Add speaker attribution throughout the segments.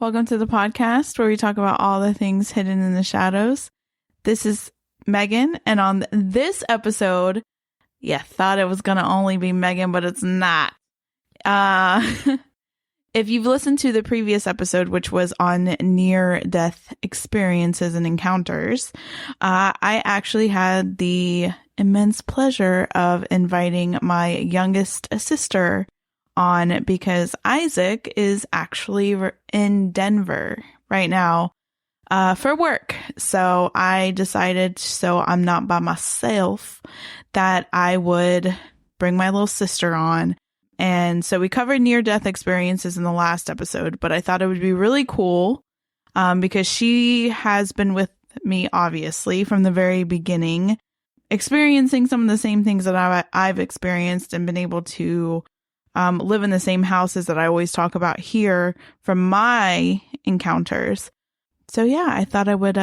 Speaker 1: Welcome to the podcast where we talk about all the things hidden in the shadows. This is Megan, and on this episode, thought it was going to only be Megan, but it's not. If you've listened to the previous episode, which was on near-death experiences and encounters, I actually had the immense pleasure of inviting my youngest sister on because Isaac is actually in Denver right now for work. So I decided, so I'm not by myself, that I would bring my little sister on. And so we covered near-death experiences in the last episode, but I thought it would be really cool because she has been with me, obviously, from the very beginning, experiencing some of the same things that I've experienced and been able to live in the same houses that I always talk about here from my encounters. So yeah, I thought I would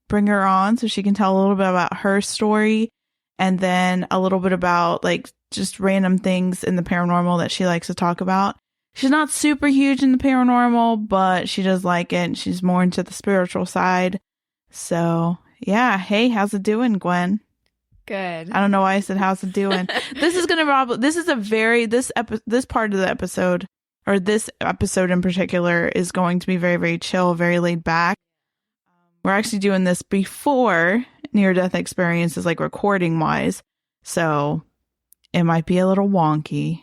Speaker 1: bring her on so she can tell a little bit about her story and then a little bit about like just random things in the paranormal that she likes to talk about. She's not super huge in the paranormal, but she does like it. And she's more into the spiritual side. So yeah. Hey, how's it doing, Gwen?
Speaker 2: Good.
Speaker 1: I don't know why I said how's it doing. This part of the episode, or this episode in particular, is going to be very, very chill, very laid back. We're actually doing this before near-death experiences, like recording wise. So it might be a little wonky.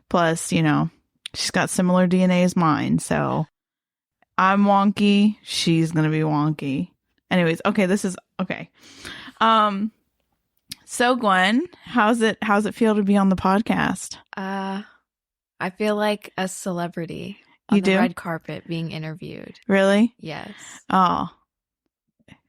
Speaker 1: Plus, she's got similar DNA as mine. So I'm wonky. She's going to be wonky. Anyways, okay, this is okay. So Gwen, how's it feel to be on the podcast?
Speaker 2: I feel like a celebrity
Speaker 1: on
Speaker 2: the red carpet being interviewed.
Speaker 1: Really?
Speaker 2: Yes.
Speaker 1: Oh.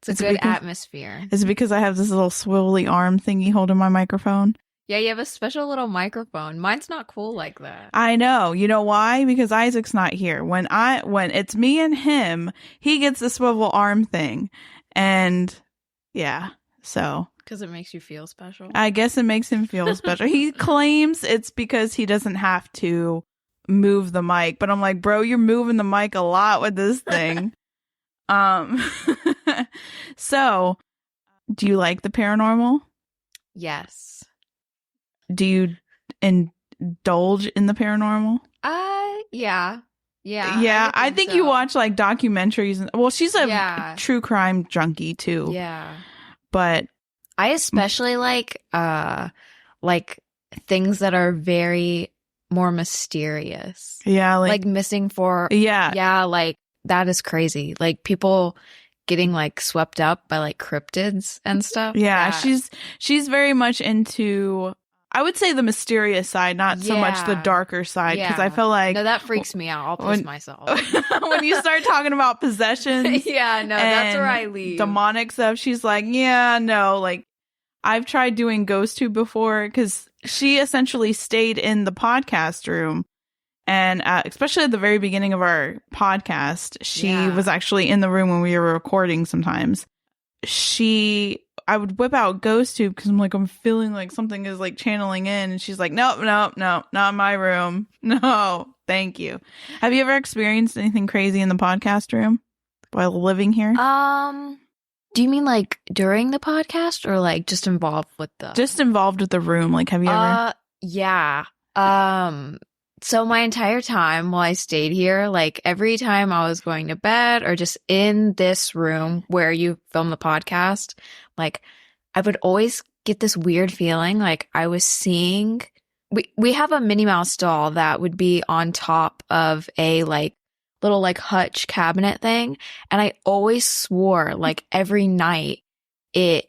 Speaker 2: It's a good atmosphere.
Speaker 1: Is it because I have this little swivelly arm thingy holding my microphone?
Speaker 2: Yeah, you have a special little microphone. Mine's not cool like that.
Speaker 1: I know. You know why? Because Isaac's not here. When it's me and him, he gets the swivel arm thing. And yeah, so.
Speaker 2: Because it makes you feel special.
Speaker 1: I guess it makes him feel special. He claims it's because he doesn't have to move the mic. But I'm like, bro, you're moving the mic a lot with this thing. So, do you like the paranormal?
Speaker 2: Yes.
Speaker 1: Do you indulge in the paranormal?
Speaker 2: Yeah.
Speaker 1: Yeah, I think
Speaker 2: so.
Speaker 1: You watch like documentaries. Well, she's a true crime junkie too.
Speaker 2: Yeah.
Speaker 1: But
Speaker 2: I especially like things that are very more mysterious.
Speaker 1: Yeah,
Speaker 2: like missing for like that is crazy. Like people getting like swept up by like cryptids and stuff.
Speaker 1: Yeah, she's very much into, I would say, the mysterious side, not so much the darker side, because I feel like
Speaker 2: no, that freaks me out. I'll piss myself
Speaker 1: when you start talking about possessions.
Speaker 2: That's where I leave.
Speaker 1: Demonic stuff. She's like, like I've tried doing ghost tube before because she essentially stayed in the podcast room. And especially at the very beginning of our podcast, she was actually in the room when we were recording sometimes. I would whip out ghost tube because I'm feeling like something is like channeling in. And she's like, nope, not my room. No, thank you. Have you ever experienced anything crazy in the podcast room while living here?
Speaker 2: Do you mean like during the podcast or like just involved with the...
Speaker 1: Just involved with the room. Like, have you ever...
Speaker 2: Yeah. So my entire time while I stayed here, like every time I was going to bed or just in this room where you film the podcast, like I would always get this weird feeling like I was seeing, we have a Minnie Mouse doll that would be on top of a like little like hutch cabinet thing. And I always swore like every night I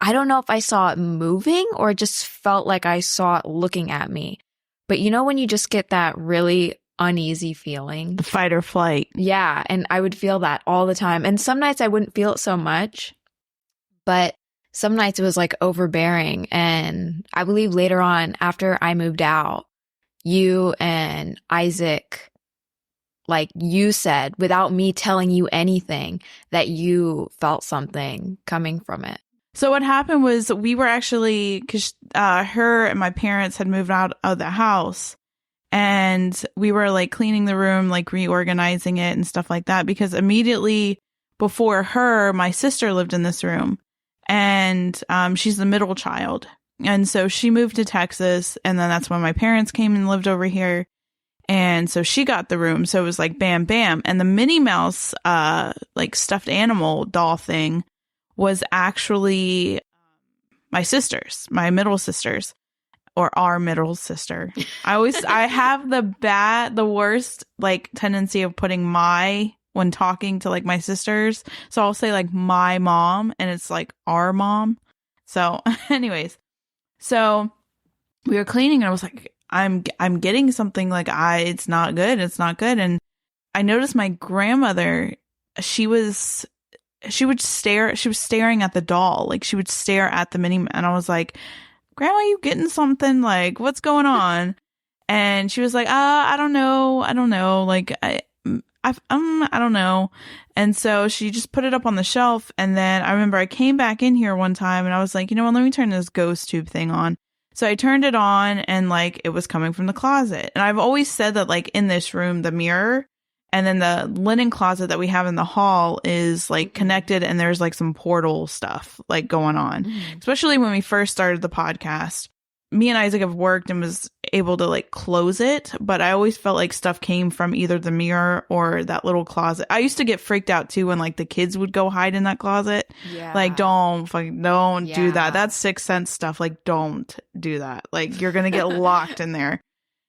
Speaker 2: don't know if I saw it moving or just felt like I saw it looking at me. But when you just get that really uneasy feeling?
Speaker 1: The fight or flight.
Speaker 2: Yeah, and I would feel that all the time. And some nights I wouldn't feel it so much, but some nights it was like overbearing. And I believe later on, after I moved out, you and Isaac, like you said, without me telling you anything, that you felt something coming from it.
Speaker 1: So what happened was we were actually, because her and my parents had moved out of the house, And we were like cleaning the room, like reorganizing it and stuff like that, because immediately before her, my sister lived in this room, and she's the middle child. And so she moved to Texas, and then that's when my parents came and lived over here. And so she got the room. So it was like bam, bam. And the Minnie Mouse, like stuffed animal doll thing was actually my sister's, my middle sister's, or our middle sister. I have the worst like tendency of putting when talking to like my sisters. So I'll say like my mom, and it's like our mom. So anyways, so we were cleaning, and I was like, I'm getting something, like it's not good. It's not good. And I noticed my grandmother, she was staring at the doll. Like she would stare at the mini, and I was like, Grandma, you getting something? Like, what's going on? And she was like, I don't know. Like, I don't know. And so she just put it up on the shelf. And then I remember I came back in here one time, and I was like, you know what, let me turn this ghost tube thing on. So I turned it on, and like it was coming from the closet. And I've always said that like in this room, the mirror and then the linen closet that we have in the hall is like connected, and there's like some portal stuff like going on. Especially when we first started the podcast. Me and Isaac have worked and was able to like close it, but I always felt like stuff came from either the mirror or that little closet. I used to get freaked out too when like the kids would go hide in that closet. Yeah. Like don't do that. That's Sixth Sense stuff. Like don't do that. Like you're going to get locked in there.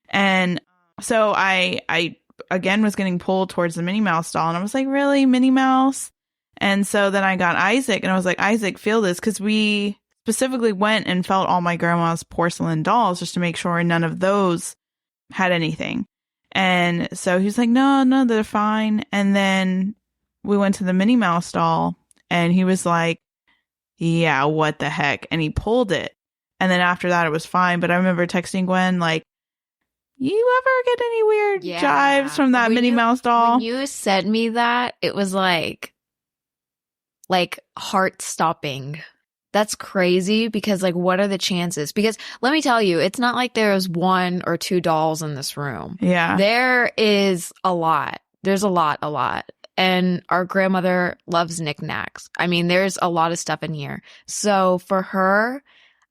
Speaker 1: And so I again was getting pulled towards the Minnie Mouse doll, and I was like, really, Minnie Mouse? And so then I got Isaac, and I was like, Isaac, feel this, because we specifically went and felt all my grandma's porcelain dolls just to make sure none of those had anything. And so he was like, no, they're fine. And then we went to the Minnie Mouse doll, and he was like, yeah, what the heck? And he pulled it. And then after that, it was fine. But I remember texting Gwen, like, you ever get any weird jives from that Minnie Mouse doll?
Speaker 2: When you sent me that, it was like heart stopping. That's crazy, because like, what are the chances? Because let me tell you, it's not like there's one or two dolls in this room.
Speaker 1: Yeah.
Speaker 2: There is a lot. There's a lot. And our grandmother loves knickknacks. I mean, there's a lot of stuff in here. So for her,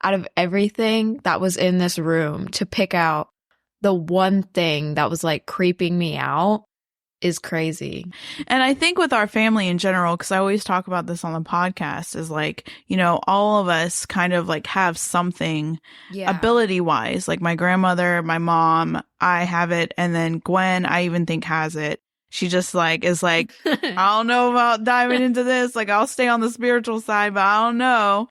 Speaker 2: out of everything that was in this room, to pick out the one thing that was like creeping me out is crazy.
Speaker 1: And I think with our family in general, because I always talk about this on the podcast, is like, you know, all of us kind of like have something ability wise. Like my grandmother, my mom, I have it. And then Gwen, I even think has it. She just like is like, I don't know about diving into this. Like I'll stay on the spiritual side, but I don't know.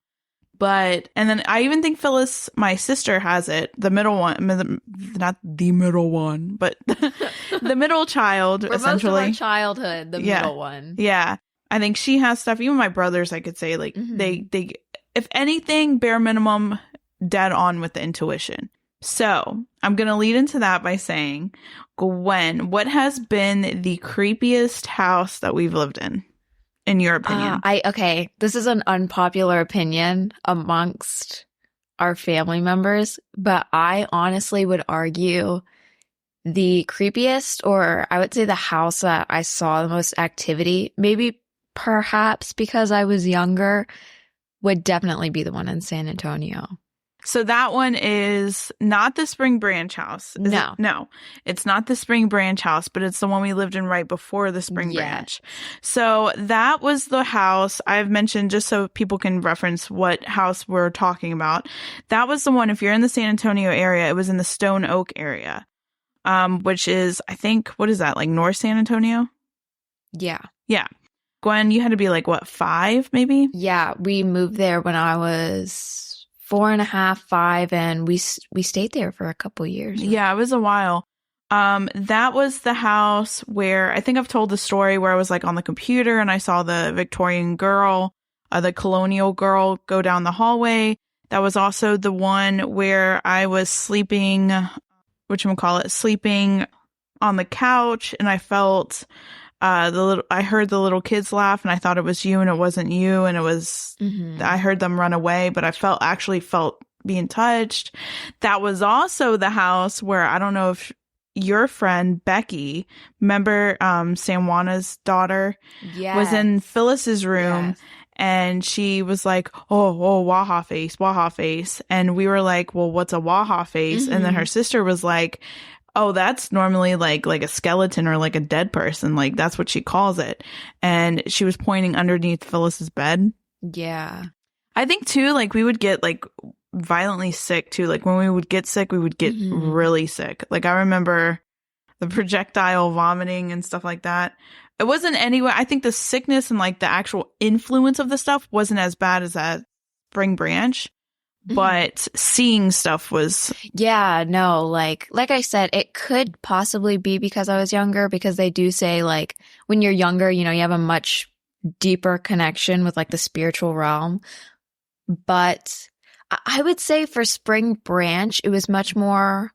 Speaker 1: But, and then I even think Phyllis, my sister, has it. The middle one, not the middle one, but the middle child,
Speaker 2: for
Speaker 1: essentially.
Speaker 2: Most of our childhood, the middle one.
Speaker 1: Yeah. I think she has stuff. Even my brothers, I could say, like, they, if anything, bare minimum, dead on with the intuition. So I'm going to lead into that by saying, Gwen, what has been the creepiest house that we've lived in your opinion?
Speaker 2: Okay, this is an unpopular opinion amongst our family members, but I honestly would argue the creepiest, or I would say the house that I saw the most activity, maybe perhaps because I was younger, would definitely be the one in San Antonio.
Speaker 1: So that one is not the Spring Branch house. No, it's not the Spring Branch house, but it's the one we lived in right before the Spring Branch. So that was the house I've mentioned, just so people can reference what house we're talking about. That was the one, if you're in the San Antonio area, it was in the Stone Oak area, which is, I think, what is that, like North San Antonio?
Speaker 2: Yeah.
Speaker 1: Yeah. Gwen, you had to be like, what, 5 maybe?
Speaker 2: Yeah, we moved there when I was 4.5, 5, and we stayed there for a couple years.
Speaker 1: Yeah, it was a while. That was the house where I think I've told the story where I was like on the computer and I saw the Victorian girl, the colonial girl, go down the hallway. That was also the one where I was sleeping, sleeping on the couch, and I felt I heard the little kids laugh, and I thought it was you, and it wasn't you, and it was I heard them run away, but I actually felt being touched. That was also the house where, I don't know if your friend Becky, remember San Juana's daughter, was in Phyllis's room.
Speaker 2: Yes.
Speaker 1: And she was like, oh, Waha face. And we were like, well, what's a Waha face? And then her sister was like, oh, that's normally like a skeleton or like a dead person. Like, that's what she calls it. And she was pointing underneath Phyllis's bed.
Speaker 2: Yeah.
Speaker 1: I think too, like, we would get like violently sick too. Like, when we would get sick, we would get really sick. Like, I remember the projectile vomiting and stuff like that. It wasn't anyway. I think the sickness and like the actual influence of the stuff wasn't as bad as that Spring Branch, but seeing stuff was.
Speaker 2: Yeah, no, like I said, it could possibly be because I was younger, because they do say like when you're younger, you know, you have a much deeper connection with like the spiritual realm. But I would say for Spring Branch, it was much more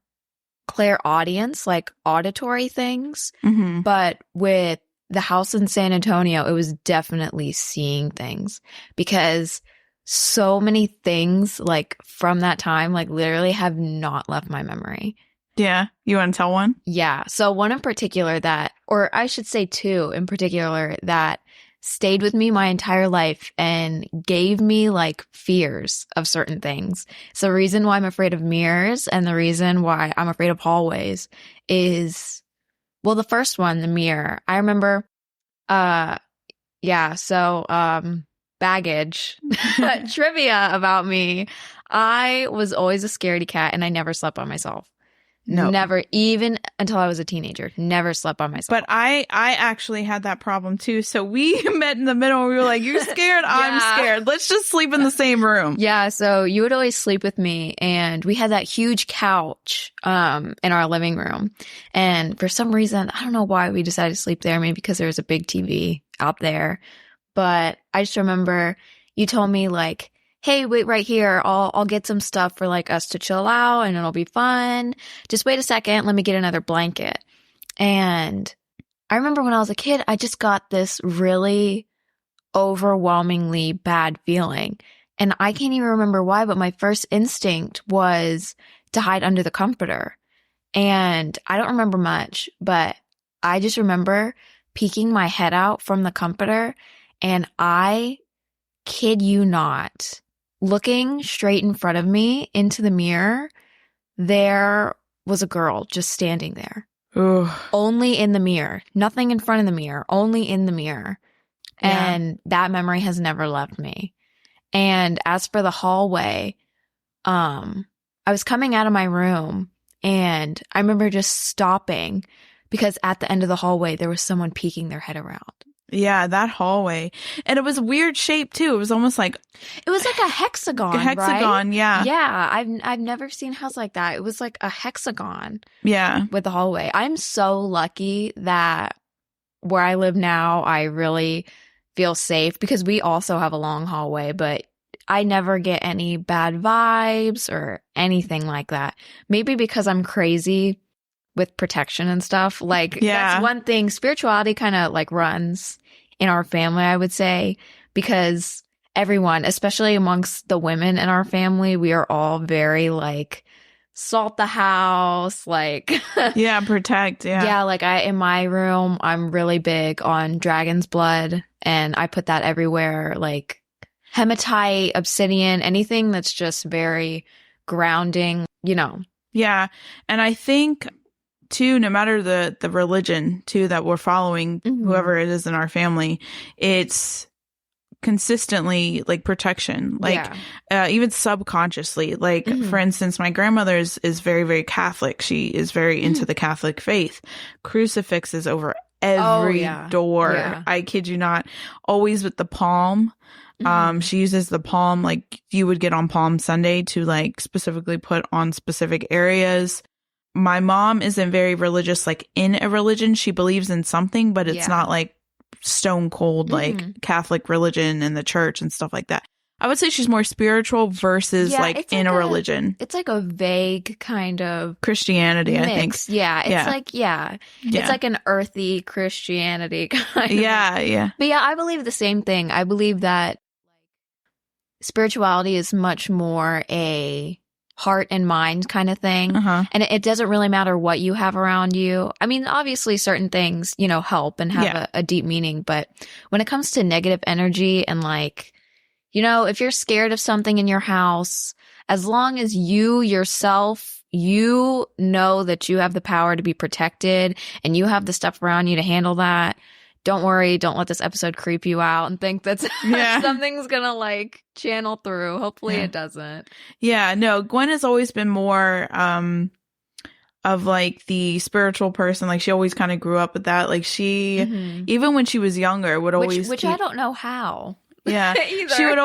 Speaker 2: clairaudience, like auditory things. But with the house in San Antonio, it was definitely seeing things, because so many things like from that time, like literally have not left my memory.
Speaker 1: Yeah. You want to tell one?
Speaker 2: Yeah. So one in particular that, or I should say two in particular, that stayed with me my entire life and gave me like fears of certain things. So the reason why I'm afraid of mirrors and the reason why I'm afraid of hallways is, well, the first one, the mirror. I remember, baggage trivia about me. I was always a scaredy cat and I never slept by myself. No. Never, even until I was a teenager. Never slept by myself.
Speaker 1: But I actually had that problem too. So we met in the middle. We were like, you're scared, I'm scared. Let's just sleep in the same room.
Speaker 2: Yeah, so you would always sleep with me, and we had that huge couch in our living room. And for some reason, I don't know why we decided to sleep there. Maybe because there was a big TV out there. But I just remember you told me like, hey, wait right here. I'll get some stuff for like us to chill out and it'll be fun. Just wait a second. Let me get another blanket. And I remember when I was a kid, I just got this really overwhelmingly bad feeling. And I can't even remember why, but my first instinct was to hide under the comforter. And I don't remember much, but I just remember peeking my head out from the comforter, and I kid you not, looking straight in front of me into the mirror, there was a girl just standing there.
Speaker 1: Ugh.
Speaker 2: Only in the mirror. Nothing in front of the mirror. Only in the mirror.
Speaker 1: Yeah.
Speaker 2: And that memory has never left me. And as for the hallway, I was coming out of my room and I remember just stopping because at the end of the hallway, there was someone peeking their head around.
Speaker 1: Yeah, that hallway. And it was a weird shape too. It was almost like
Speaker 2: a hexagon.
Speaker 1: A hexagon,
Speaker 2: right?
Speaker 1: Yeah.
Speaker 2: Yeah, I've never seen a house like that. It was like a hexagon.
Speaker 1: Yeah.
Speaker 2: With the hallway. I'm so lucky that where I live now, I really feel safe because we also have a long hallway, but I never get any bad vibes or anything like that. Maybe because I'm crazy with protection and stuff. Like, that's one thing. Spirituality kind of like runs in our family, I would say, because everyone, especially amongst the women in our family, we are all very like salt the house, like
Speaker 1: yeah, protect. Yeah.
Speaker 2: Yeah, like in my room, I'm really big on dragon's blood and I put that everywhere, like hematite, obsidian, anything that's just very grounding, you know.
Speaker 1: Yeah. And I think too, no matter the religion too that we're following, whoever it is in our family, it's consistently like protection, like even subconsciously, like for instance, my grandmother is very, very Catholic. She is very into the Catholic faith. Crucifixes over every door. Yeah. I kid you not. Always with the palm. She uses the palm like you would get on Palm Sunday to like specifically put on specific areas. My mom isn't very religious, like in a religion. She believes in something, but it's not like stone cold, like Catholic religion and the church and stuff like that. I would say she's more spiritual versus like in a religion.
Speaker 2: It's like a vague kind of
Speaker 1: Christianity,
Speaker 2: mix.
Speaker 1: I think.
Speaker 2: Yeah. It's like, it's like an earthy Christianity kind of.
Speaker 1: Yeah.
Speaker 2: But yeah, I believe the same thing. I believe that spirituality is much more a heart and mind kind of thing.
Speaker 1: Uh-huh.
Speaker 2: And it doesn't really matter what you have around you. I mean, obviously certain things, help and have a deep meaning. But when it comes to negative energy and like, if you're scared of something in your house, as long as you yourself, know that you have the power to be protected and you have the stuff around you to handle that, don't worry. Don't let this episode creep you out and think that something's going to like channel through. Hopefully it doesn't.
Speaker 1: Yeah, no, Gwen has always been more of like the spiritual person. Like she always kind of grew up with that. Like she, even when she was younger, would always
Speaker 2: which I don't know how.
Speaker 1: Yeah, she would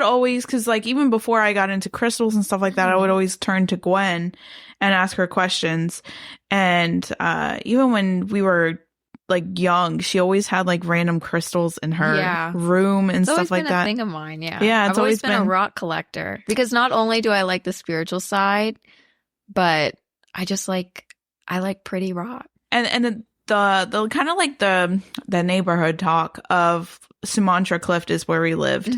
Speaker 1: always, because like even before I got into crystals and stuff like that, I would always turn to Gwen and ask her questions. And even when we were like young, she always had like random crystals in her room and stuff like that. It's always been a
Speaker 2: thing of mine.
Speaker 1: Yeah,
Speaker 2: I've always been a rock collector, because not only do I like the spiritual side, but I like pretty rock. And
Speaker 1: the kind of like the neighborhood talk of Sumatra Cliff is where we lived,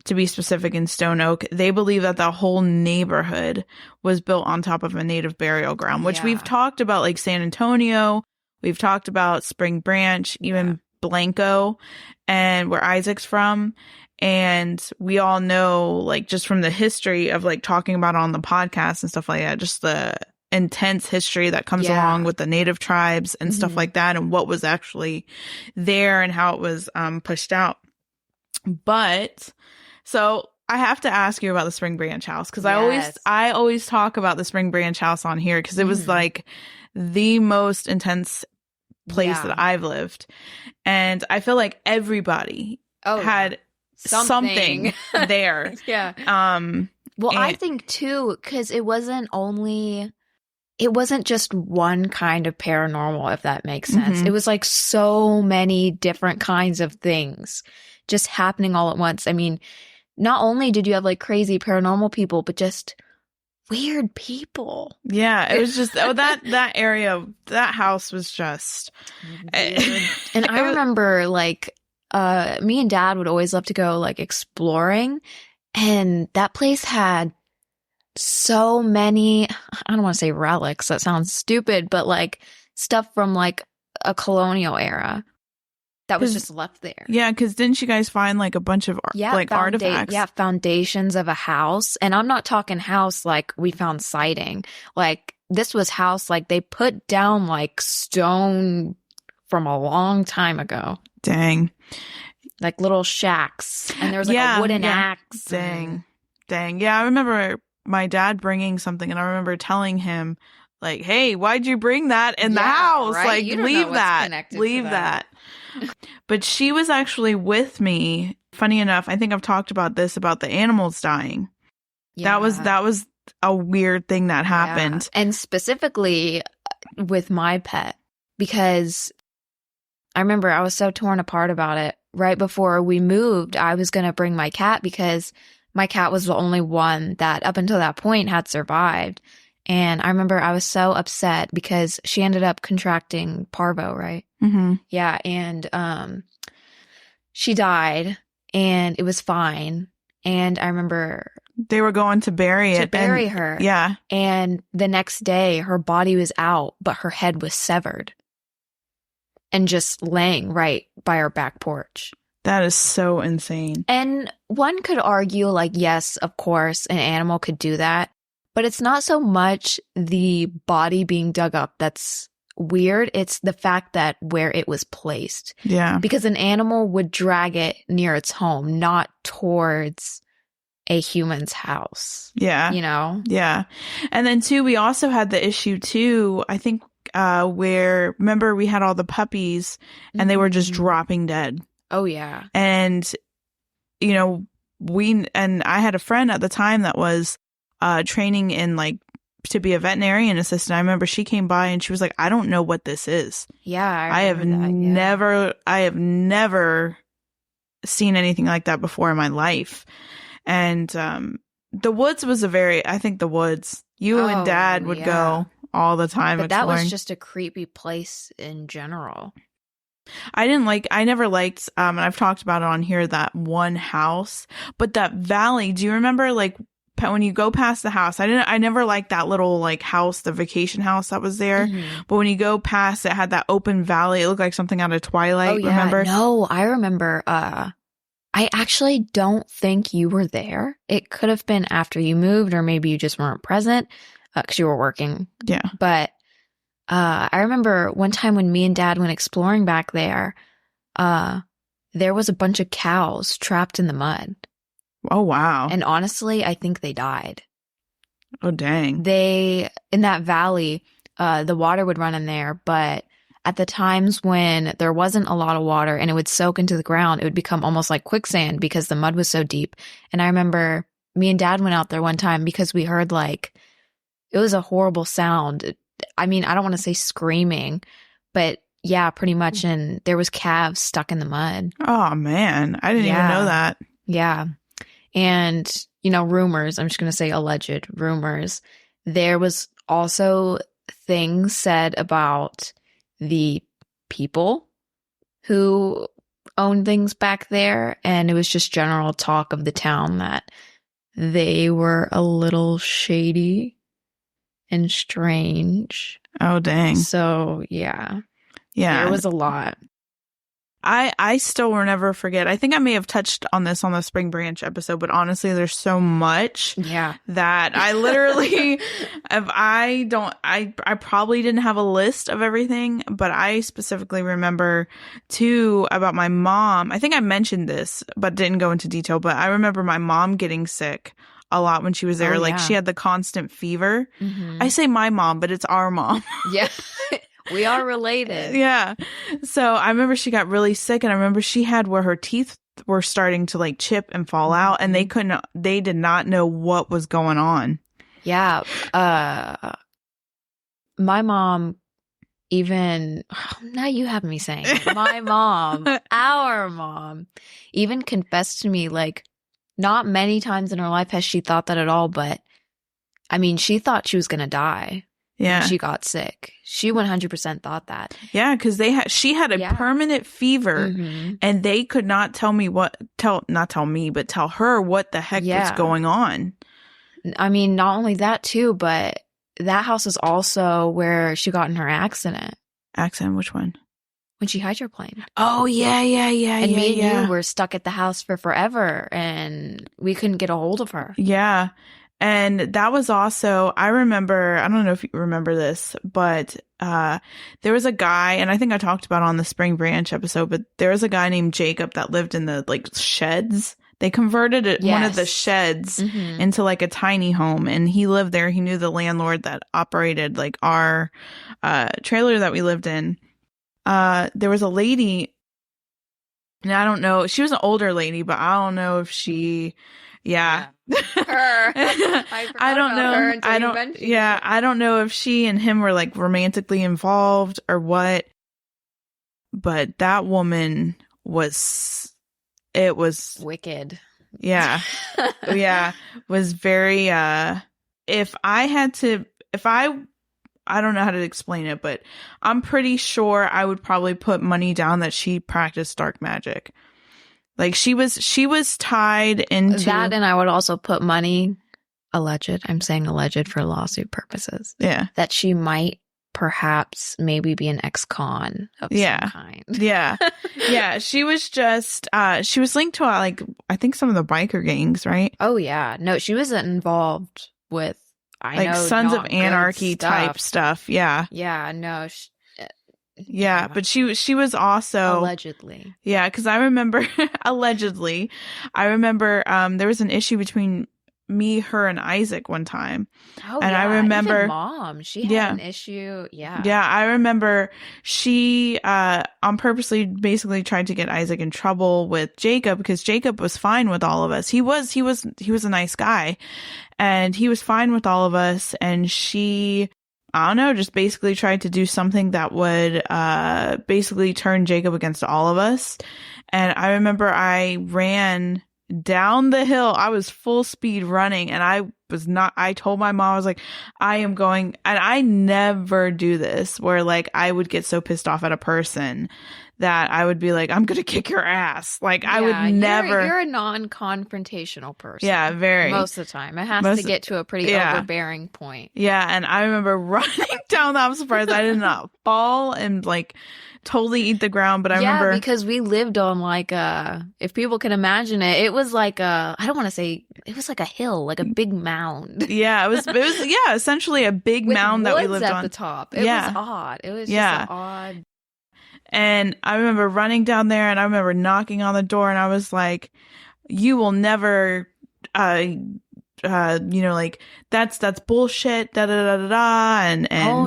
Speaker 1: to be specific, in Stone Oak. They believe that the whole neighborhood was built on top of a native burial ground, which we've talked about, like San Antonio. We've talked about Spring Branch, even Blanco, and where Isaac's from. And we all know, like, just from the history of like talking about on the podcast and stuff like that, just the intense history that comes along with the native tribes and stuff like that, and what was actually there and how it was pushed out. But so I have to ask you about the Spring Branch house, because I always talk about the Spring Branch house on here, because it was like the most intense place that I've lived, and I feel like everybody had something there. I think too, because it wasn't just one kind of paranormal, if that makes sense. It was like so many different kinds of things just happening all at once. I mean, not only did you have like crazy paranormal people, but just weird people. Yeah, it was just that area, that house was just
Speaker 2: weird. And I remember like me and Dad would always love to go like exploring, and that place had so many, I don't want to say relics, that sounds stupid, but like stuff from like a colonial era that was just left there.
Speaker 1: Yeah, because didn't you guys find like a bunch of artifacts?
Speaker 2: Yeah, foundations of a house. And I'm not talking house like we found siding. Like this was house like they put down like stone from a long time ago.
Speaker 1: Dang.
Speaker 2: Like little shacks. And there was like a wooden axe.
Speaker 1: Dang. Yeah, I remember my dad bringing something, and I remember telling him like, hey, why'd you bring that in the house?
Speaker 2: Right?
Speaker 1: Like, leave that. But she was actually with me. Funny enough, I think I've talked about this, about the animals dying. Yeah. That was a weird thing that happened.
Speaker 2: Yeah. And specifically with my pet, because I remember I was so torn apart about it. Right before we moved, I was going to bring my cat, because my cat was the only one that up until that point had survived. And I remember I was so upset because she ended up contracting parvo, right? Yeah. And she died, and it was fine. And I remember
Speaker 1: they were going to bury
Speaker 2: her.
Speaker 1: Yeah.
Speaker 2: And the next day her body was out, but her head was severed and just laying right by our back porch.
Speaker 1: That is so insane.
Speaker 2: And one could argue, like, yes, of course, an animal could do that. But it's not so much the body being dug up that's weird. It's the fact that where it was placed.
Speaker 1: Yeah.
Speaker 2: Because an animal would drag it near its home, not towards a human's house.
Speaker 1: Yeah.
Speaker 2: You know?
Speaker 1: Yeah. And then, too, we also had the issue, too, I think, where, remember, we had all the puppies and they were just dropping dead.
Speaker 2: Oh, yeah.
Speaker 1: And, you know, I had a friend at the time that was training in like to be a veterinarian assistant. I remember she came by and she was like, I don't know what this is.
Speaker 2: Yeah.
Speaker 1: I have never seen anything like that before in my life. And the woods was I think the woods, you and Dad would go all the time.
Speaker 2: But that was just a creepy place in general.
Speaker 1: I never liked, and I've talked about it on here, that one house, but that valley, do you remember like when you go past the house, I never liked that little like house, the vacation house that was there. But when you go past, it had that open valley. It looked like something out of Twilight.
Speaker 2: Oh, yeah.
Speaker 1: Remember?
Speaker 2: No, I remember. I actually don't think you were there. It could have been after you moved, or maybe you just weren't present because you were working.
Speaker 1: Yeah.
Speaker 2: But I remember one time when me and Dad went exploring back there, there was a bunch of cows trapped in the mud.
Speaker 1: Oh, wow.
Speaker 2: And honestly, I think they died.
Speaker 1: Oh, dang.
Speaker 2: In that valley, the water would run in there, but at the times when there wasn't a lot of water and it would soak into the ground, it would become almost like quicksand because the mud was so deep. And I remember me and Dad went out there one time because we heard like, it was a horrible sound. I mean, I don't want to say screaming, but yeah, pretty much. And there was calves stuck in the mud.
Speaker 1: Oh, man. I didn't even know that.
Speaker 2: Yeah. And, rumors, I'm just going to say alleged rumors. There was also things said about the people who owned things back there. And it was just general talk of the town that they were a little shady and strange.
Speaker 1: Oh, dang.
Speaker 2: So, yeah.
Speaker 1: Yeah.
Speaker 2: There was a lot.
Speaker 1: I still will never forget. I think I may have touched on this on the Spring Branch episode, but honestly, there's so much that I literally, I probably didn't have a list of everything, but I specifically remember too about my mom. I think I mentioned this, but didn't go into detail, but I remember my mom getting sick a lot when she was there. Like she had the constant fever. I say my mom, but it's our mom. Yeah.
Speaker 2: We are related.
Speaker 1: Yeah. So I remember she got really sick, and I remember she had where her teeth were starting to like chip and fall out, and they did not know what was going on.
Speaker 2: Yeah. My mom now you have me saying my mom, our mom, even confessed to me like not many times in her life has she thought that at all, but I mean, she thought she was going to die. Yeah. When she got sick. She 100% thought that.
Speaker 1: Yeah, because she had a permanent fever, and they could not tell me tell her what the heck was going on.
Speaker 2: I mean, not only that too, but that house is also where she got in her accident.
Speaker 1: Accident? Which one?
Speaker 2: When she hydroplaned.
Speaker 1: Oh, yeah.
Speaker 2: And me and you were stuck at the house for forever, and we couldn't get a hold of her.
Speaker 1: Yeah. And that was also, I remember, I don't know if you remember this, but there was a guy, and I think I talked about it on the Spring Branch episode, but there was a guy named Jacob that lived in the like sheds. They converted one of the sheds into like a tiny home, and he lived there. He knew the landlord that operated like our trailer that we lived in. There was a lady, and I don't know, she was an older lady, but I don't know if she... Yeah.
Speaker 2: Her. I don't know. Her
Speaker 1: I don't know if she and him were like romantically involved or what. But that woman was
Speaker 2: wicked.
Speaker 1: Yeah. Yeah. Was very I don't know how to explain it, but I'm pretty sure I would probably put money down that she practiced dark magic. Like she was tied into
Speaker 2: that, and I would also put money, alleged. I'm saying alleged for lawsuit purposes.
Speaker 1: Yeah,
Speaker 2: that she might perhaps maybe be an ex-con of some kind.
Speaker 1: Yeah, yeah. She was just she was linked to like I think some of the biker gangs, right?
Speaker 2: Oh yeah, no, she was involved with
Speaker 1: like Sons of Anarchy type stuff. Yeah,
Speaker 2: yeah, no.
Speaker 1: Yeah, but she was also
Speaker 2: allegedly.
Speaker 1: Yeah, because I remember allegedly, I remember there was an issue between me, her, and Isaac one time.
Speaker 2: Oh,
Speaker 1: and I remember
Speaker 2: even Mom, she had an issue. Yeah,
Speaker 1: yeah, I remember she on purposely basically tried to get Isaac in trouble with Jacob because Jacob was fine with all of us. He was a nice guy, and he was fine with all of us, and she. I don't know, just basically tried to do something that would basically turn Jacob against all of us. And I remember I ran down the hill. I was full speed running, and I told my mom, I was like, I am going, and I never do this where like I would get so pissed off at a person that I would be like, I'm going to kick your ass. Like, I would
Speaker 2: Yeah,
Speaker 1: never.
Speaker 2: You're a non-confrontational person.
Speaker 1: Yeah, very.
Speaker 2: Most of the time. It has to get to a pretty overbearing point.
Speaker 1: Yeah, and I remember running down. I'm surprised I did not fall and like totally eat the ground. But I remember
Speaker 2: because we lived on like if people can imagine it, it was like I don't want to say, it was like a hill, like a big mound.
Speaker 1: Yeah, it was essentially a big mound that we lived
Speaker 2: at
Speaker 1: on
Speaker 2: the top. It was odd. It was just an odd.
Speaker 1: And I remember running down there, and I remember knocking on the door, and I was like, "You will never, like that's bullshit." Da da da da da. And
Speaker 2: oh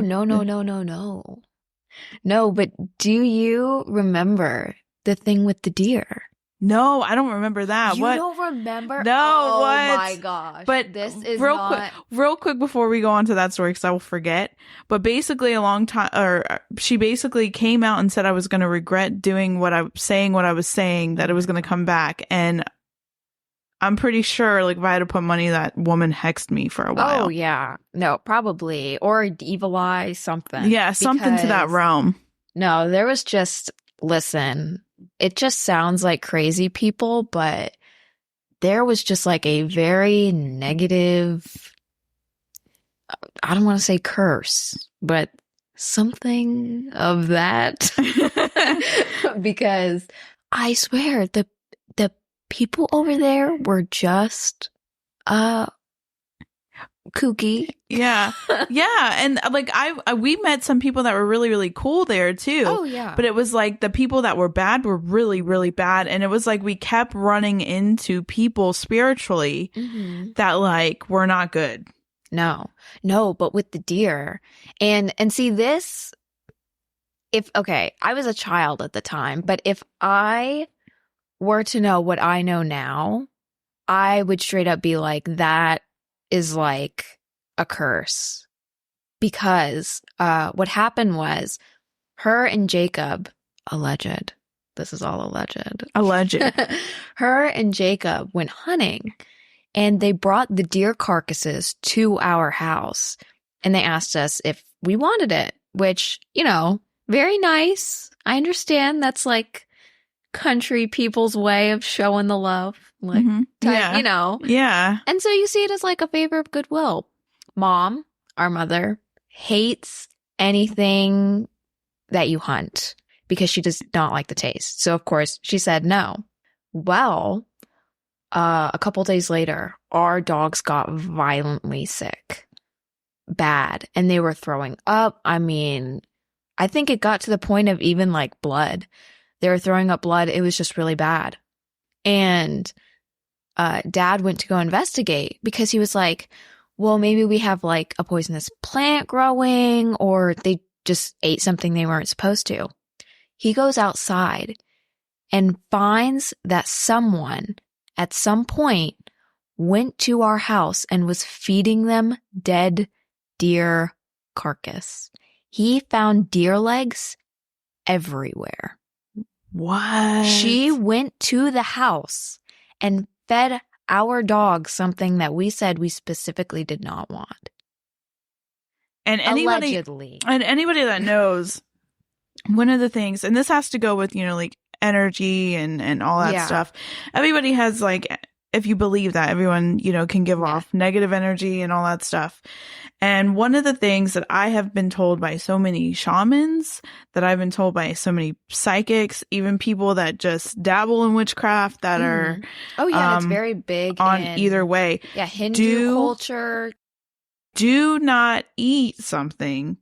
Speaker 2: no! But do you remember the thing with the deer?
Speaker 1: No, I don't remember that.
Speaker 2: You don't remember?
Speaker 1: No,
Speaker 2: oh,
Speaker 1: what?
Speaker 2: My gosh!
Speaker 1: But
Speaker 2: this is
Speaker 1: real quick before we go on to that story, because I will forget. But basically, she basically came out and said I was going to regret doing what I was saying, that it was going to come back, and I'm pretty sure, like, if I had to put money, that woman hexed me for a while.
Speaker 2: Oh yeah, no, probably, or evil eye, something.
Speaker 1: Yeah, something to that realm.
Speaker 2: No, there was just listen. It just sounds like crazy people, but there was just like a very negative, I don't want to say curse, but something of that. Because I swear the people over there were just kooky.
Speaker 1: Yeah. Yeah. And like we met some people that were really, really cool there too.
Speaker 2: Oh yeah.
Speaker 1: But it was like the people that were bad were really, really bad. And it was like we kept running into people spiritually that like were not good.
Speaker 2: No, but with the deer and see this, I was a child at the time, but if I were to know what I know now, I would straight up be like, that is like a curse. Because what happened was her and Jacob, alleged, this is all alleged, her and Jacob went hunting and they brought the deer carcasses to our house and they asked us if we wanted it, which, very nice. I understand that's like country people's way of showing the love. Like,
Speaker 1: Yeah.
Speaker 2: And so you see it as like a favor of goodwill. Mom, our mother, hates anything that you hunt because she does not like the taste. So, of course, she said no. Well, a couple days later, our dogs got violently sick. Bad. And they were throwing up. I mean, I think it got to the point of even like blood. They were throwing up blood. It was just really bad. And Dad went to go investigate because he was like, well, maybe we have like a poisonous plant growing or they just ate something they weren't supposed to. He goes outside and finds that someone at some point went to our house and was feeding them dead deer carcass. He found deer legs everywhere.
Speaker 1: What?
Speaker 2: She went to the house and fed our dog something that we said we specifically did not want.
Speaker 1: And
Speaker 2: allegedly.
Speaker 1: And anybody that knows, one of the things, and this has to go with, like energy and all that stuff. Everybody has like, if you believe that, everyone, can give off negative energy and all that stuff. And one of the things that I have been told by so many shamans, that I've been told by so many psychics, even people that just dabble in witchcraft that are
Speaker 2: it's very big
Speaker 1: on either way.
Speaker 2: Yeah, Hindu culture.
Speaker 1: Do not eat something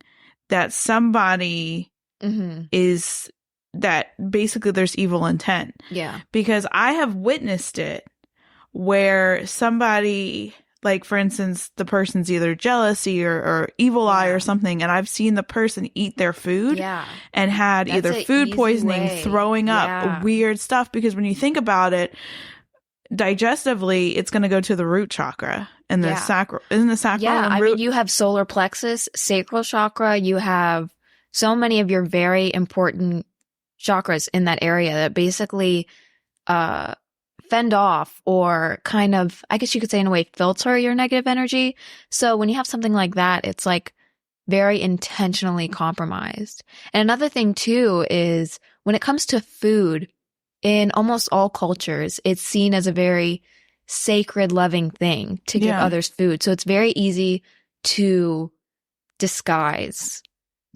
Speaker 1: that somebody is, that basically there's evil intent.
Speaker 2: Yeah.
Speaker 1: Because I have witnessed it where somebody, like, for instance, the person's either jealousy or evil eye or something, and I've seen the person eat their food and had either food poisoning, throwing up, weird stuff. Because when you think about it, digestively, it's going to go to the root chakra and the sacral. Isn't the sacral?
Speaker 2: Yeah, I mean, you have solar plexus, sacral chakra. You have so many of your very important chakras in that area that basically fend off or kind of, I guess you could say in a way, filter your negative energy. So when you have something like that, it's like very intentionally compromised. And another thing too is when it comes to food, in almost all cultures, it's seen as a very sacred, loving thing to give others food. So it's very easy to disguise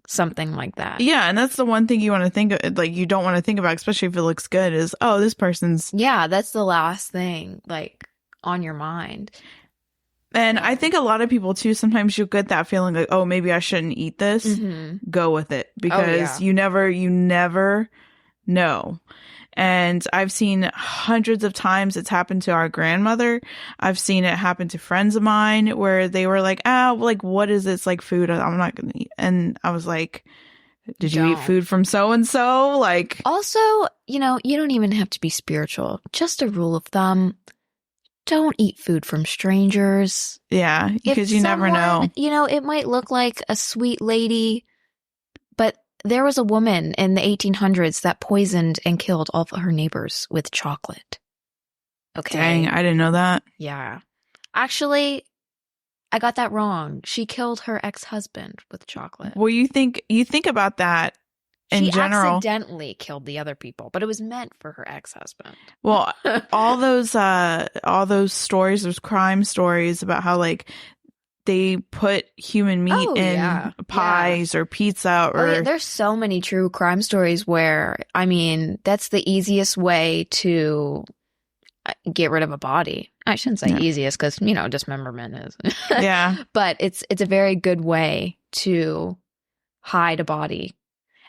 Speaker 2: something like that.
Speaker 1: Yeah, and that's the one thing you want to think of, like, you don't want to think about, especially if it looks good, is, oh, this person's...
Speaker 2: Yeah, that's the last thing, like, on your mind.
Speaker 1: And I think a lot of people, too, sometimes you get that feeling like, oh, maybe I shouldn't eat this. Go with it. Because you never know. And I've seen hundreds of times it's happened to our grandmother. I've seen it happen to friends of mine where they were like, like, what is this, like, food? I'm not going to eat. And I was like, did you eat food from so-and-so? Like,
Speaker 2: also, you don't even have to be spiritual. Just a rule of thumb. Don't eat food from strangers.
Speaker 1: Yeah, because you never know.
Speaker 2: It might look like a sweet lady, but there was a woman in the 1800s that poisoned and killed all of her neighbors with chocolate. Okay.
Speaker 1: Dang, I didn't know that.
Speaker 2: Yeah. Actually, I got that wrong. She killed her ex-husband with chocolate.
Speaker 1: Well, you think about that in general.
Speaker 2: She accidentally killed the other people, but it was meant for her ex-husband.
Speaker 1: Well, all those stories, those crime stories about how, like, they put human meat in pies or pizza or...
Speaker 2: There's so many true crime stories where, I mean, that's the easiest way to get rid of a body. I shouldn't say easiest because, dismemberment is.
Speaker 1: Yeah.
Speaker 2: But it's a very good way to hide a body.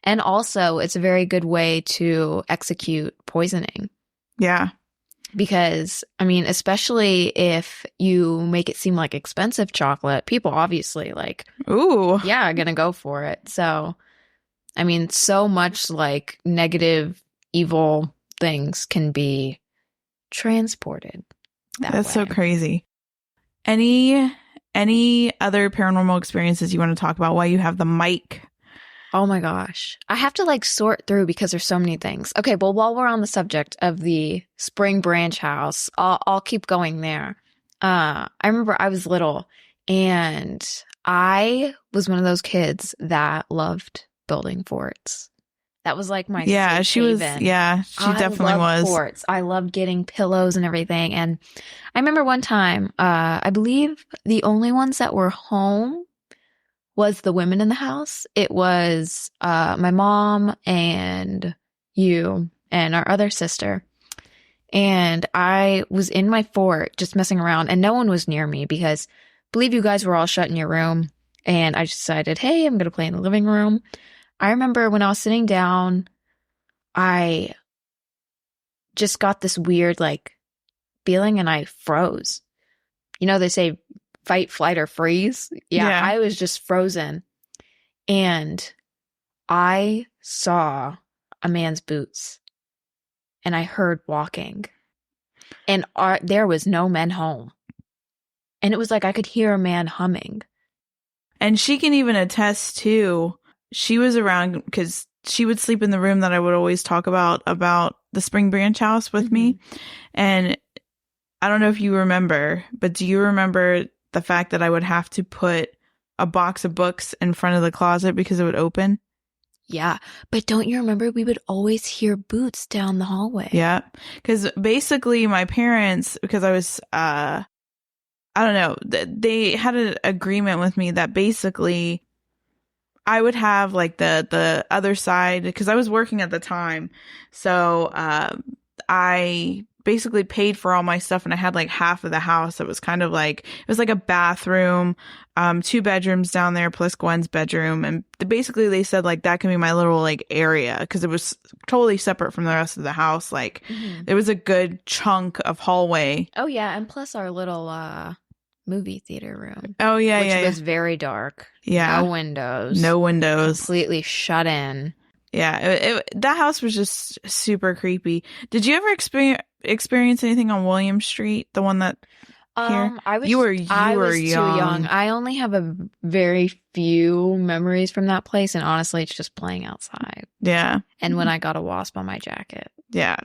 Speaker 2: And also, it's a very good way to execute poisoning.
Speaker 1: Yeah.
Speaker 2: Because, I mean, especially if you make it seem like expensive chocolate, people obviously
Speaker 1: ooh,
Speaker 2: are going to go for it. So, I mean, so much like negative, evil things can be transported
Speaker 1: That's
Speaker 2: way.
Speaker 1: So crazy. Any other paranormal experiences you want to talk about while you have the mic?
Speaker 2: Oh my gosh. I have to sort through because there's so many things. Okay, well, while we're on the subject of the Spring Branch house, I'll keep going there. I remember I was little and I was one of those kids that loved building forts. That was like my safe
Speaker 1: she
Speaker 2: haven.
Speaker 1: was. Yeah, she definitely was.
Speaker 2: Forts. I loved getting pillows and everything. And I remember one time, I believe the only ones that were home was the women in the house. It was my mom and you and our other sister. And I was in my fort just messing around and no one was near me because I believe you guys were all shut in your room. And I decided, hey, I'm going to play in the living room. I remember when I was sitting down, I just got this weird feeling and I froze. They say fight, flight, or freeze. Yeah, I was just frozen. And I saw a man's boots. And I heard walking. And there was no men home. And it was like I could hear a man humming.
Speaker 1: And she can even attest too. She was around because she would sleep in the room that I would always talk about the Spring Branch house with me. And I don't know if you remember, but do you remember the fact that I would have to put a box of books in front of the closet because it would open?
Speaker 2: Yeah. But don't you remember we would always hear boots down the hallway?
Speaker 1: Yeah. Because basically my parents, because I was, I don't know, they had an agreement with me that basically I would have the other side because I was working at the time. So I basically paid for all my stuff and I had half of the house. It was kind of it was a bathroom, 2 bedrooms down there plus Gwen's bedroom. And basically they said that can be my little area because it was totally separate from the rest of the house. There was a good chunk of hallway.
Speaker 2: Oh yeah. And plus our little, movie theater room.
Speaker 1: Oh yeah,
Speaker 2: which was very dark.
Speaker 1: Yeah,
Speaker 2: no windows, completely shut in.
Speaker 1: Yeah, that house was just super creepy. Did you ever experience anything on William Street, the one that here? You were young.
Speaker 2: Too young. I only have a very few memories from that place, and honestly, it's just playing outside.
Speaker 1: Yeah,
Speaker 2: and when I got a wasp on my jacket.
Speaker 1: Yeah,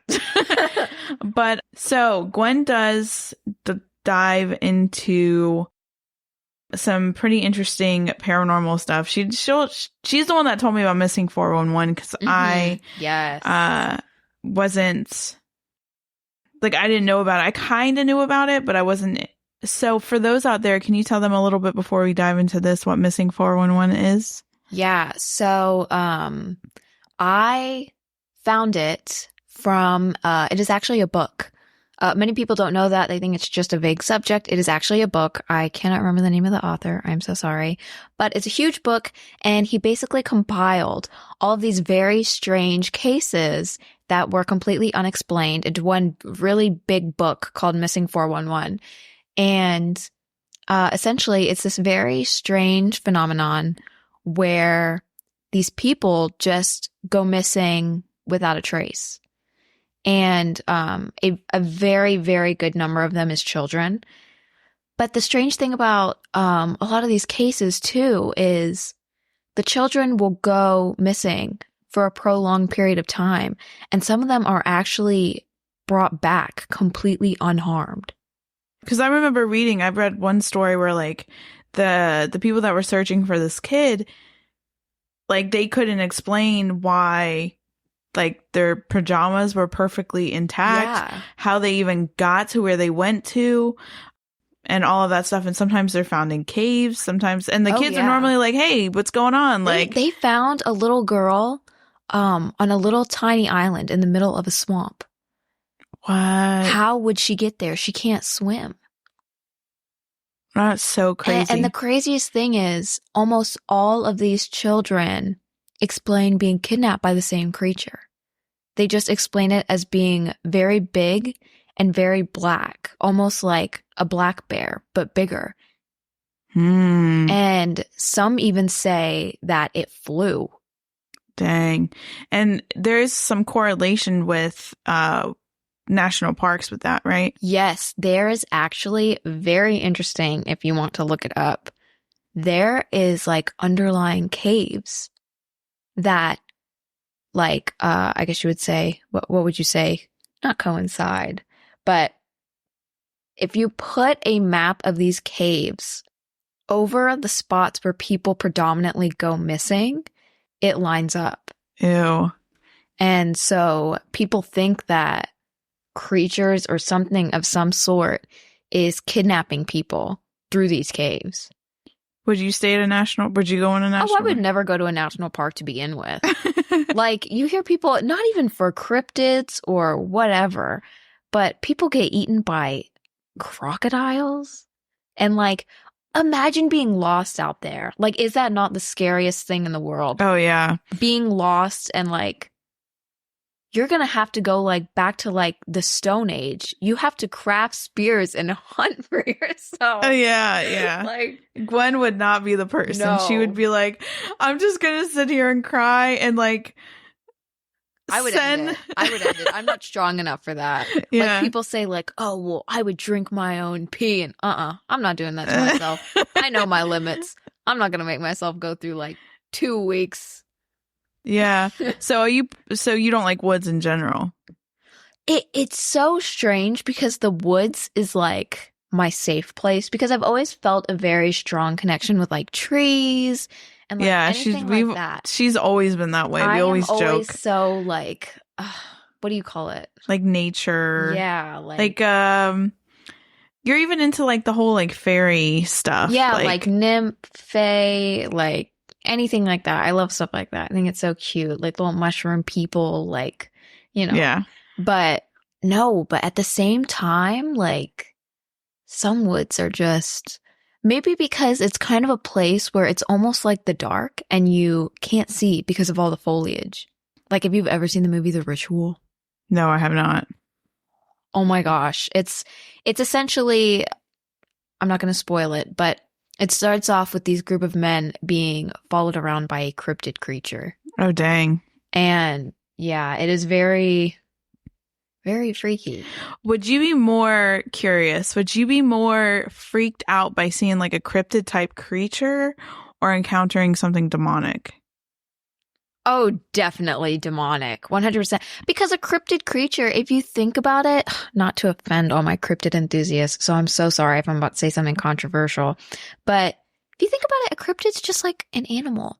Speaker 1: but so Gwen does dive into some pretty interesting paranormal stuff. She's the one that told me about Missing 411 because I wasn't like, I didn't know about it. I kind of knew about it, but I wasn't. So for those out there, can you tell them a little bit before we dive into this what Missing 411 is?
Speaker 2: Yeah. So I found it from it is actually a book. Many people don't know that. They think it's just a vague subject. It is actually a book. I cannot remember the name of the author. I'm so sorry. But it's a huge book, and he basically compiled all of these very strange cases that were completely unexplained into one really big book called Missing 411. And essentially, it's this very strange phenomenon where these people just go missing without a trace. And a very, very good number of them is children. But the strange thing about a lot of these cases, too, is the children will go missing for a prolonged period of time. And some of them are actually brought back completely unharmed.
Speaker 1: Because I remember I've read one story where, like, the people that were searching for this kid, like, they couldn't explain why, like, their pajamas were perfectly intact, how they even got to where they went to, and all of that stuff. And sometimes they're found in caves, sometimes, and the kids are normally like, hey, what's going on? Like,
Speaker 2: they found a little girl on a little tiny island in the middle of a swamp.
Speaker 1: What?
Speaker 2: How would she get there? She can't swim.
Speaker 1: That's so crazy.
Speaker 2: And the craziest thing is, almost all of these children explain being kidnapped by the same creature. They just explain it as being very big and very black, almost like a black bear, but bigger. And some even say that it flew.
Speaker 1: Dang. And there's some correlation with national parks with that, right?
Speaker 2: Yes, there is actually very interesting if you want to look it up. There is like underlying caves that, like, I guess you would say, what would you say? Not coincide, but if you put a map of these caves over the spots where people predominantly go missing, it lines up.
Speaker 1: Ew.
Speaker 2: And so people think that creatures or something of some sort is kidnapping people through these caves.
Speaker 1: Would you stay at would you go in a national
Speaker 2: I would never go to a national park to begin with. Like, you hear people, not even for cryptids or whatever, but people get eaten by crocodiles. And, like, imagine being lost out there. Like, is that not the scariest thing in the world?
Speaker 1: Oh, yeah.
Speaker 2: Being lost and, like, you're going to have to go, like, back to, like, the Stone Age. You have to craft spears and hunt for yourself.
Speaker 1: Oh, yeah.
Speaker 2: Like,
Speaker 1: Gwen would not be the person.
Speaker 2: No.
Speaker 1: She would be like, I'm just going to sit here and cry and, like,
Speaker 2: I would end it. I'm not strong enough for that.
Speaker 1: Yeah.
Speaker 2: Like, people say, like, oh, well, I would drink my own pee. And I'm not doing that to myself. I know my limits. I'm not going to make myself go through, like, 2 weeks.
Speaker 1: Yeah. So you don't like woods in general?
Speaker 2: It's so strange because the woods is like my safe place, because I've always felt a very strong connection with like trees and like anything like that.
Speaker 1: She's always been that way. We always joke.
Speaker 2: Always so like what do you call it?
Speaker 1: Like nature.
Speaker 2: Yeah,
Speaker 1: like you're even into like the whole like fairy stuff.
Speaker 2: Yeah, like nymph, fae, like anything like that. I love stuff like that. I think it's so cute. Like little mushroom people, like, you know.
Speaker 1: Yeah.
Speaker 2: But at the same time, like, some woods are just, maybe because it's kind of a place where it's almost like the dark and you can't see because of all the foliage. Like, if you've ever seen the movie The Ritual.
Speaker 1: No, I have not.
Speaker 2: Oh my gosh. It's essentially, I'm not going to spoil it, but it starts off with these group of men being followed around by a cryptid creature.
Speaker 1: Oh, dang.
Speaker 2: And yeah, it is very, very freaky.
Speaker 1: Would you be more curious? Would you be more freaked out by seeing like a cryptid type creature or encountering something demonic?
Speaker 2: Oh, definitely demonic. 100%. Because a cryptid creature, if you think about it, not to offend all my cryptid enthusiasts, so I'm so sorry if I'm about to say something controversial, but if you think about it, a cryptid's just like an animal.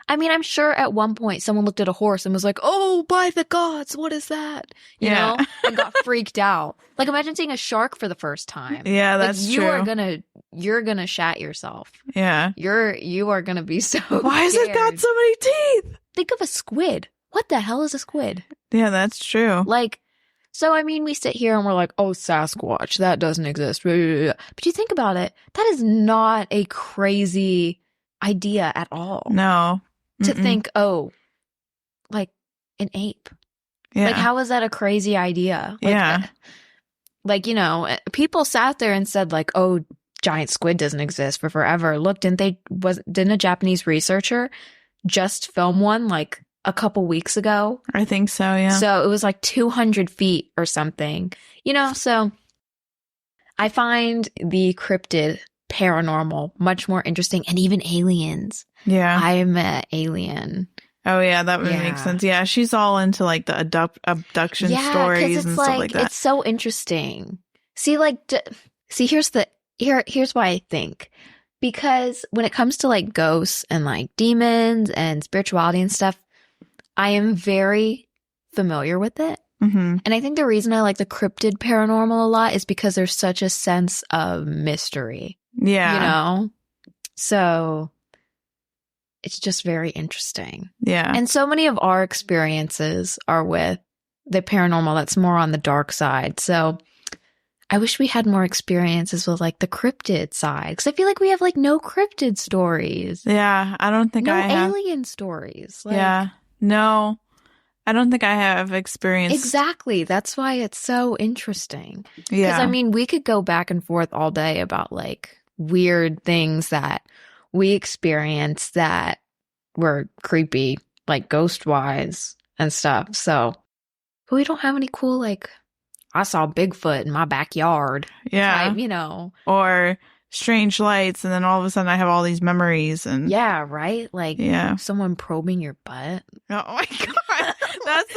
Speaker 2: I mean, I'm sure at one point someone looked at a horse and was like, oh, by the gods, what is that? You know, and got freaked out. Like, imagine seeing a shark for the first time.
Speaker 1: Yeah, that's
Speaker 2: like, you're gonna shat yourself.
Speaker 1: Yeah.
Speaker 2: You are gonna be so
Speaker 1: Why has it got so many teeth?
Speaker 2: Think of a squid. What the hell is a squid?
Speaker 1: Yeah, that's true.
Speaker 2: Like, so I mean, we sit here and we're like, oh, Sasquatch, that doesn't exist. But you think about it, that is not a crazy idea at all.
Speaker 1: No.
Speaker 2: To think, oh, like an ape.
Speaker 1: Yeah.
Speaker 2: Like, how is that a crazy idea? Like,
Speaker 1: yeah.
Speaker 2: Like, you know, people sat there and said like, oh, giant squid doesn't exist for forever. Look, didn't a Japanese researcher just film one like a couple weeks ago?
Speaker 1: I think so, yeah.
Speaker 2: So it was like 200 feet or something. You know, so I find the cryptid paranormal much more interesting, and even aliens.
Speaker 1: Yeah.
Speaker 2: I'm an alien.
Speaker 1: Oh, yeah, that would make sense. Yeah, she's all into like the abduction stories and stuff like that.
Speaker 2: It's so interesting. See, like, here's why I think. Because when it comes to like ghosts and like demons and spirituality and stuff, I am very familiar with it.
Speaker 1: Mm-hmm.
Speaker 2: And I think the reason I like the cryptid paranormal a lot is because there's such a sense of mystery.
Speaker 1: Yeah.
Speaker 2: You know? So it's just very interesting.
Speaker 1: Yeah.
Speaker 2: And so many of our experiences are with the paranormal that's more on the dark side. So I wish we had more experiences with like the cryptid side, because I feel like we have like no cryptid stories.
Speaker 1: Yeah, I don't think I have.
Speaker 2: No alien stories. Like,
Speaker 1: yeah. No, I don't think I have experienced.
Speaker 2: Exactly. That's why it's so interesting.
Speaker 1: Yeah.
Speaker 2: Because I mean, we could go back and forth all day about like weird things that we experienced that were creepy, like ghost-wise and stuff. So, but we don't have any cool, like, I saw Bigfoot in my backyard.
Speaker 1: Yeah.
Speaker 2: Type, you know.
Speaker 1: Or strange lights, and then all of a sudden I have all these memories. And
Speaker 2: yeah, right? Like, someone probing your butt.
Speaker 1: Oh my God. That's...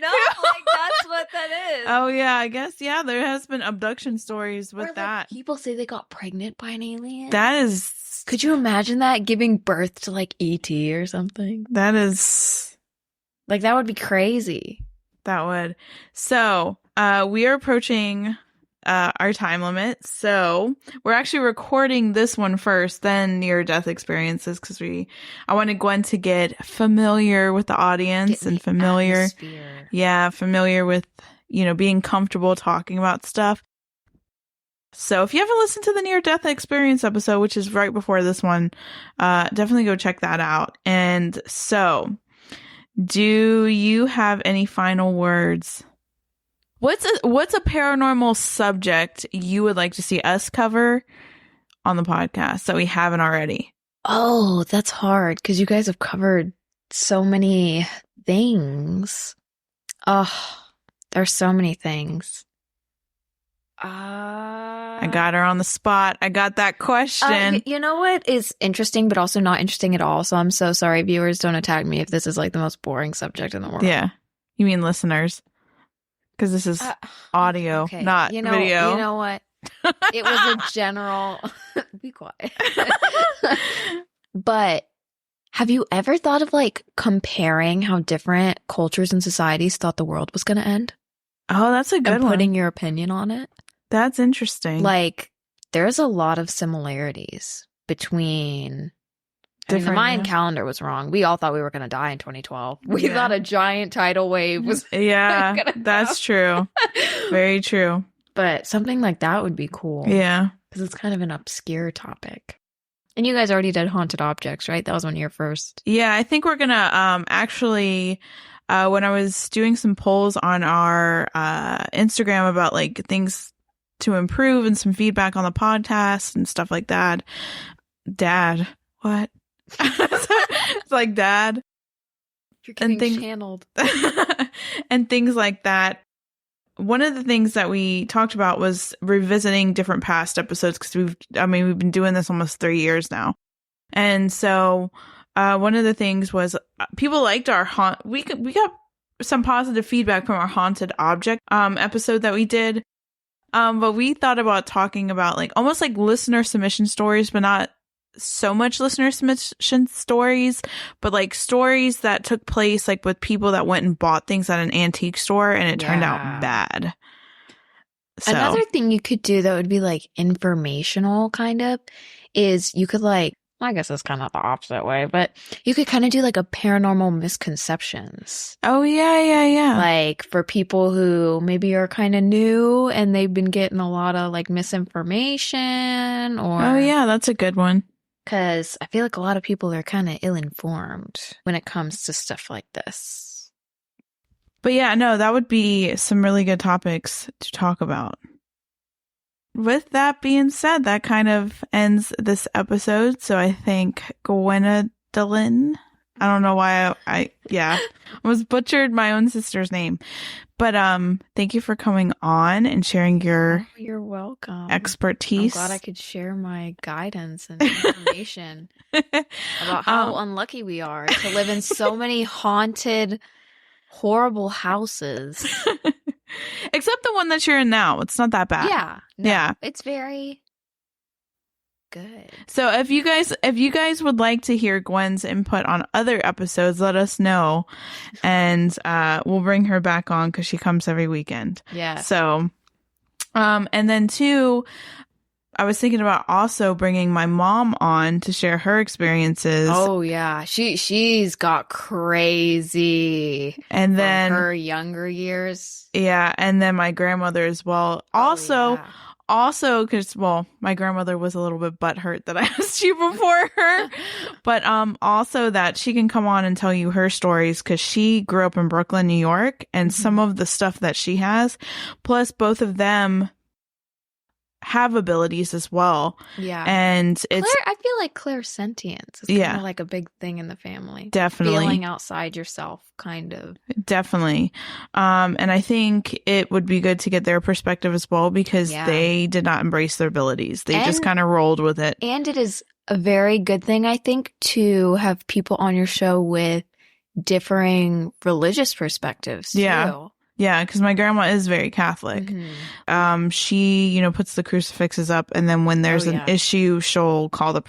Speaker 2: No, like, that's what that is.
Speaker 1: Oh, yeah, I guess, yeah, there has been abduction stories with
Speaker 2: or, like,
Speaker 1: that.
Speaker 2: People say they got pregnant by an alien.
Speaker 1: That is...
Speaker 2: Could you imagine that? Giving birth to, like, E.T. or something?
Speaker 1: That is...
Speaker 2: Like, that would be crazy.
Speaker 1: That would. So, we are approaching our time limit. So, we're actually recording this one first, then near-death experiences, because I wanted Gwen to get familiar with the audience and familiar.
Speaker 2: Atmosphere.
Speaker 1: Yeah, familiar with, you know, being comfortable talking about stuff. So, if you haven't listened to the near-death experience episode, which is right before this one, definitely go check that out. And so, do you have any final words? What's a paranormal subject you would like to see us cover on the podcast that we haven't already?
Speaker 2: Oh, that's hard because you guys have covered so many things. Oh, there's so many things.
Speaker 1: I got her on the spot. I got that question.
Speaker 2: You know what is interesting, but also not interesting at all? So I'm so sorry, viewers. Don't attack me if this is like the most boring subject in the world.
Speaker 1: Yeah. You mean listeners? Because this is audio, not video.
Speaker 2: You know what? It was a general... Be quiet. But have you ever thought of like comparing how different cultures and societies thought the world was going to end?
Speaker 1: Oh, that's a good one.
Speaker 2: Putting your opinion on it.
Speaker 1: That's interesting.
Speaker 2: Like, there's a lot of similarities between... I mean, the Mayan calendar was wrong. We all thought we were going to die in 2012. We thought a giant tidal wave was
Speaker 1: that's true. Very true.
Speaker 2: But something like that would be cool.
Speaker 1: Yeah.
Speaker 2: Because it's kind of an obscure topic. And you guys already did haunted objects, right? That was one of your first.
Speaker 1: Yeah, I think we're going to actually... when I was doing some polls on our Instagram about like things to improve and some feedback on the podcast and stuff like that. Dad, what? It's like Dad.
Speaker 2: You're getting channeled.
Speaker 1: And things like that. One of the things that we talked about was revisiting different past episodes because we've been doing this almost 3 years now. And so one of the things was people liked our we got some positive feedback from our haunted object episode that we did. But we thought about talking about like almost like listener submission stories, but not so much listener submission stories, but like stories that took place like with people that went and bought things at an antique store and it turned out bad. So.
Speaker 2: Another thing you could do that would be like informational kind of is you could like, I guess it's kind of the opposite way, but you could kind of do like a paranormal misconceptions.
Speaker 1: Oh, yeah.
Speaker 2: Like for people who maybe are kind of new and they've been getting a lot of like misinformation or.
Speaker 1: Oh, yeah, that's a good one.
Speaker 2: Because I feel like a lot of people are kind of ill-informed when it comes to stuff like this.
Speaker 1: But yeah, no, that would be some really good topics to talk about. With that being said, that kind of ends this episode. So I think Gwendolyn, I don't know why I almost butchered my own sister's name. But thank you for coming on and sharing your
Speaker 2: you're welcome.
Speaker 1: Expertise.
Speaker 2: I'm glad I could share my guidance and information about how unlucky we are to live in so many haunted, horrible houses.
Speaker 1: Except the one that you're in now. It's not that bad.
Speaker 2: Yeah. No,
Speaker 1: yeah.
Speaker 2: It's very good.
Speaker 1: So if you guys would like to hear Gwen's input on other episodes, let us know, and we'll bring her back on because she comes every weekend.
Speaker 2: Yeah.
Speaker 1: So, and then too, I was thinking about also bringing my mom on to share her experiences.
Speaker 2: Oh yeah, she's got crazy,
Speaker 1: and then
Speaker 2: her younger years.
Speaker 1: Yeah, and then my grandmother as well. Also, because, well, my grandmother was a little bit butthurt that I asked you before her. But also that she can come on and tell you her stories because she grew up in Brooklyn, New York, and some of the stuff that she has. Plus, both of them have abilities as well.
Speaker 2: Yeah.
Speaker 1: And it's...
Speaker 2: I feel like clairsentience is kind of like a big thing in the family.
Speaker 1: Definitely.
Speaker 2: Feeling outside yourself, kind of.
Speaker 1: Definitely. And I think it would be good to get their perspective as well because they did not embrace their abilities. They just kind of rolled with it.
Speaker 2: And it is a very good thing, I think, to have people on your show with differing religious perspectives, too.
Speaker 1: Yeah, because my grandma is very Catholic. Mm-hmm. She, puts the crucifixes up, and then when there's an issue, she'll call the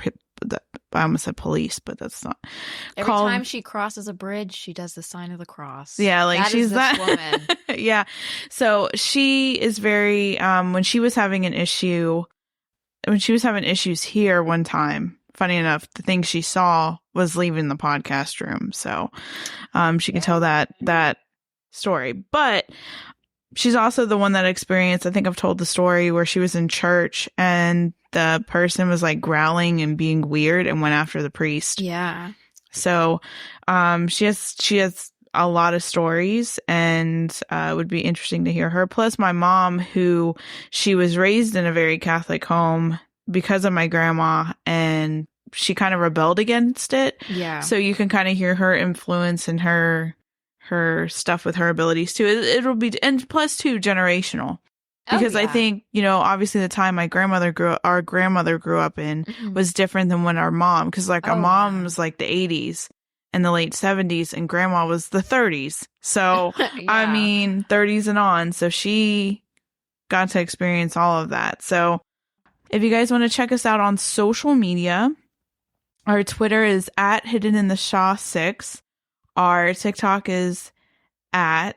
Speaker 1: I almost said police, but that's not.
Speaker 2: Every time she crosses a bridge, she does the sign of the cross.
Speaker 1: Yeah, like she's that
Speaker 2: woman.
Speaker 1: Yeah. So she is very, when she was having issues here one time, funny enough, the thing she saw was leaving the podcast room. So she can tell that story. But she's also the one that experienced, I think I've told the story where she was in church and the person was like growling and being weird and went after the priest.
Speaker 2: Yeah.
Speaker 1: So she has a lot of stories, and it would be interesting to hear her. Plus my mom, who she was raised in a very Catholic home because of my grandma, and she kind of rebelled against it.
Speaker 2: Yeah.
Speaker 1: So you can kind of hear her influence and her stuff with her abilities too. It'll be, and plus too, generational. Because I think, obviously the time our grandmother grew up in was different than when our mom, because like our mom was like the 80s and the late 70s, and grandma was the 30s. So, I mean, 30s and on. So she got to experience all of that. So if you guys want to check us out on social media, our Twitter is at Hiddenintheshadowspodcast. Our TikTok is at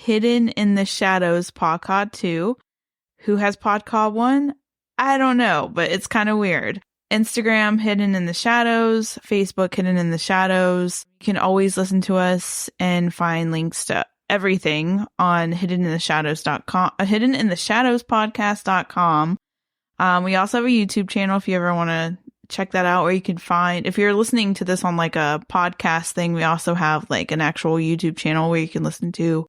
Speaker 1: Hiddenintheshadowspodcast 2. Who has Podcast 1? I don't know, but it's kind of weird. Instagram, Hidden in the Shadows. Facebook, Hidden in the Shadows. You can always listen to us and find links to everything on hiddenintheshadows.com, hiddenintheshadowspodcast.com. We also have a YouTube channel if you ever want to check that out, where you can find, if you're listening to this on like a podcast thing, we also have like an actual YouTube channel where you can listen to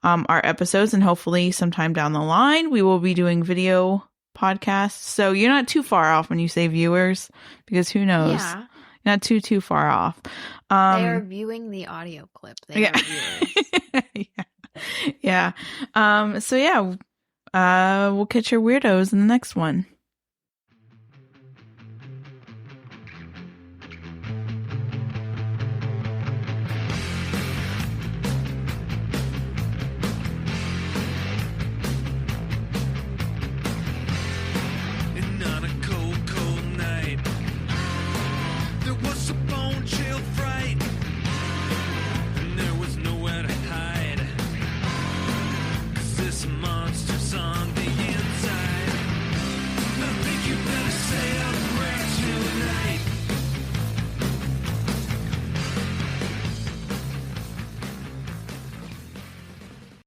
Speaker 1: our episodes, and hopefully sometime down the line we will be doing video podcasts. So you're not too far off when you say viewers, because who knows?
Speaker 2: Yeah.
Speaker 1: You're not too far off.
Speaker 2: They are viewing the audio clip. They are viewers.
Speaker 1: Yeah. So yeah, we'll catch your weirdos in the next one.
Speaker 3: It's a bone chill fright.